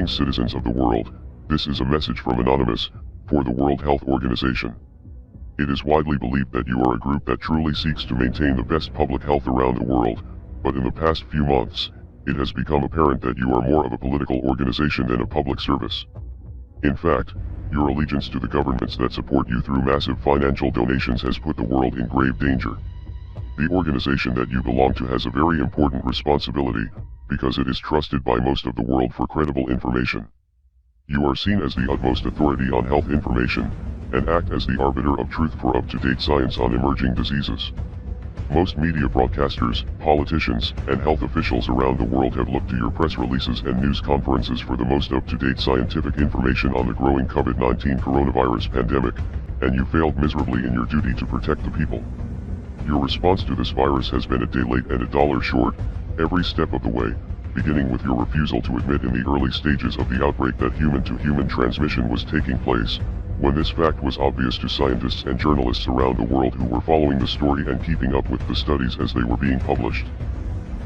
Greetings, citizens of the world. This is a message from Anonymous, for the World Health Organization. It is widely believed that you are a group that truly seeks to maintain the best public health around the world, but in the past few months, it has become apparent that you are more of a political organization than a public service. In fact, your allegiance to the governments that support you through massive financial donations has put the world in grave danger. The organization that you belong to has a very important responsibility, because it is trusted by most of the world for credible information. You are seen as the utmost authority on health information, and act as the arbiter of truth for up-to-date science on emerging diseases. Most media broadcasters, politicians, and health officials around the world have looked to your press releases and news conferences for the most up-to-date scientific information on the growing COVID-19 coronavirus pandemic, and you failed miserably in your duty to protect the people. Your response to this virus has been a day late and a dollar short, every step of the way, beginning with your refusal to admit in the early stages of the outbreak that human-to-human transmission was taking place, when this fact was obvious to scientists and journalists around the world who were following the story and keeping up with the studies as they were being published.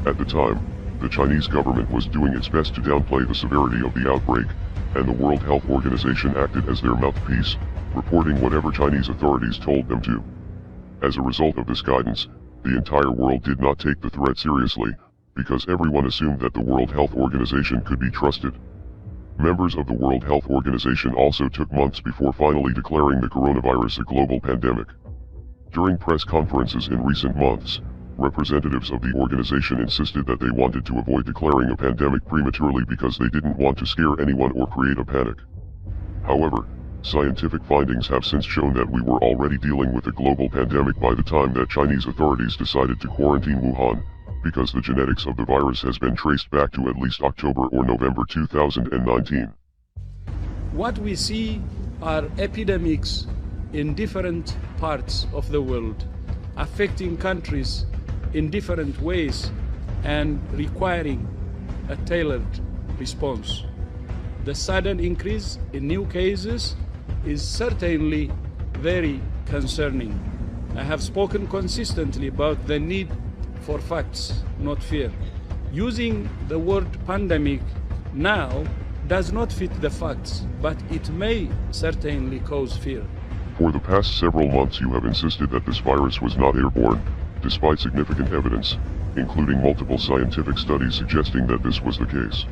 At the time, the Chinese government was doing its best to downplay the severity of the outbreak, and the World Health Organization acted as their mouthpiece, reporting whatever Chinese authorities told them to. As a result of this guidance, the entire world did not take the threat seriously, because everyone assumed that the World Health Organization could be trusted. Members of the World Health Organization also took months before finally declaring the coronavirus a global pandemic. During press conferences in recent months, representatives of the organization insisted that they wanted to avoid declaring a pandemic prematurely because they didn't want to scare anyone or create a panic. However, scientific findings have since shown that we were already dealing with a global pandemic by the time that Chinese authorities decided to quarantine Wuhan, because the genetics of the virus has been traced back to at least October or November 2019. What we see are epidemics in different parts of the world, affecting countries in different ways and requiring a tailored response. The sudden increase in new cases is certainly very concerning. I have spoken consistently about the need for facts, not fear. Using the word pandemic now does not fit the facts, but it may certainly cause fear. For the past several months you have insisted that this virus was not airborne, despite significant evidence, including multiple scientific studies suggesting that this was the case.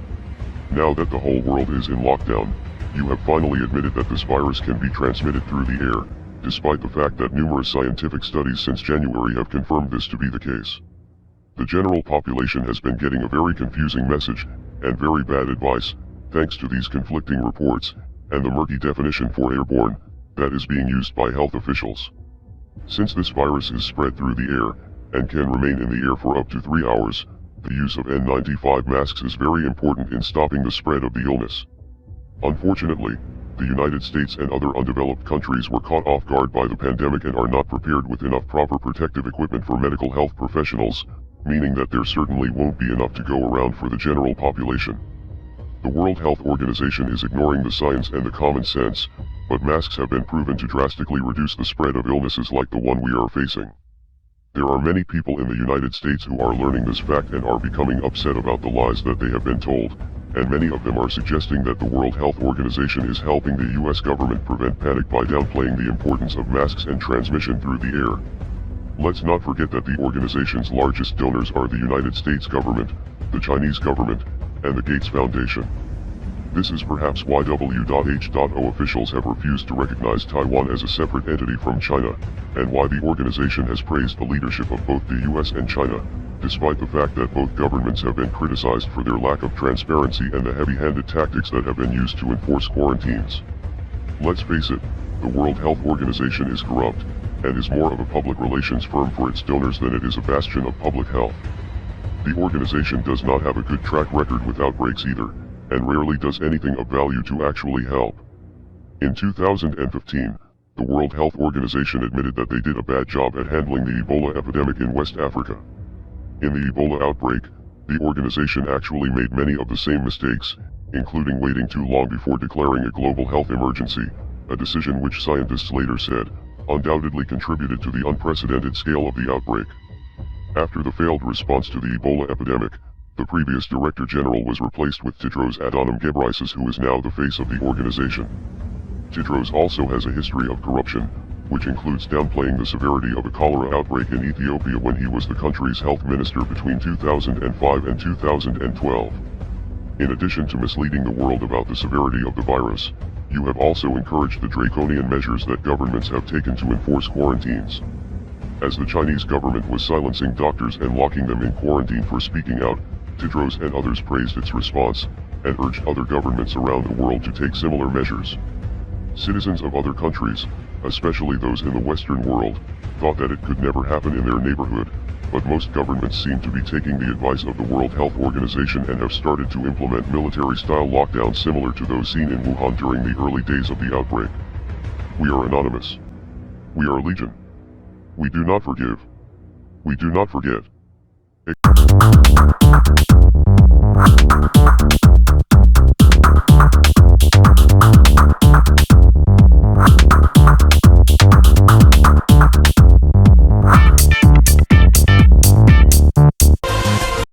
Now that the whole world is in lockdown, you have finally admitted that this virus can be transmitted through the air, despite the fact that numerous scientific studies since January have confirmed this to be the case. The general population has been getting a very confusing message, and very bad advice, thanks to these conflicting reports, and the murky definition for airborne, that is being used by health officials. Since this virus is spread through the air, and can remain in the air for up to 3 hours, the use of N95 masks is very important in stopping the spread of the illness. Unfortunately, the United States and other undeveloped countries were caught off guard by the pandemic and are not prepared with enough proper protective equipment for medical health professionals, meaning that there certainly won't be enough to go around for the general population. The World Health Organization is ignoring the science and the common sense, but masks have been proven to drastically reduce the spread of illnesses like the one we are facing. There are many people in the United States who are learning this fact and are becoming upset about the lies that they have been told, and many of them are suggesting that the World Health Organization is helping the US government prevent panic by downplaying the importance of masks and transmission through the air. Let's not forget that the organization's largest donors are the United States government, the Chinese government, and the Gates Foundation. This is perhaps why WHO officials have refused to recognize Taiwan as a separate entity from China, and why the organization has praised the leadership of both the US and China, despite the fact that both governments have been criticized for their lack of transparency and the heavy-handed tactics that have been used to enforce quarantines. Let's face it, the World Health Organization is corrupt, and is more of a public relations firm for its donors than it is a bastion of public health. The organization does not have a good track record with outbreaks either, and rarely does anything of value to actually help. In 2015, the World Health Organization admitted that they did a bad job at handling the Ebola epidemic in West Africa. In the Ebola outbreak, the organization actually made many of the same mistakes, including waiting too long before declaring a global health emergency, a decision which scientists later said undoubtedly contributed to the unprecedented scale of the outbreak. After the failed response to the Ebola epidemic, The previous Director General was replaced with Tedros Adhanom Ghebreyesus, who is now the face of the organization. Tedros also has a history of corruption, which includes downplaying the severity of a cholera outbreak in Ethiopia when he was the country's health minister between 2005 and 2012. In addition to misleading the world about the severity of the virus, you have also encouraged the draconian measures that governments have taken to enforce quarantines. As the Chinese government was silencing doctors and locking them in quarantine for speaking out, Tedros and others praised its response, and urged other governments around the world to take similar measures. Citizens of other countries, especially those in the Western world, thought that it could never happen in their neighborhood, but most governments seem to be taking the advice of the World Health Organization and have started to implement military-style lockdowns similar to those seen in Wuhan during the early days of the outbreak. We are anonymous. We are legion. We do not forgive. We do not forget.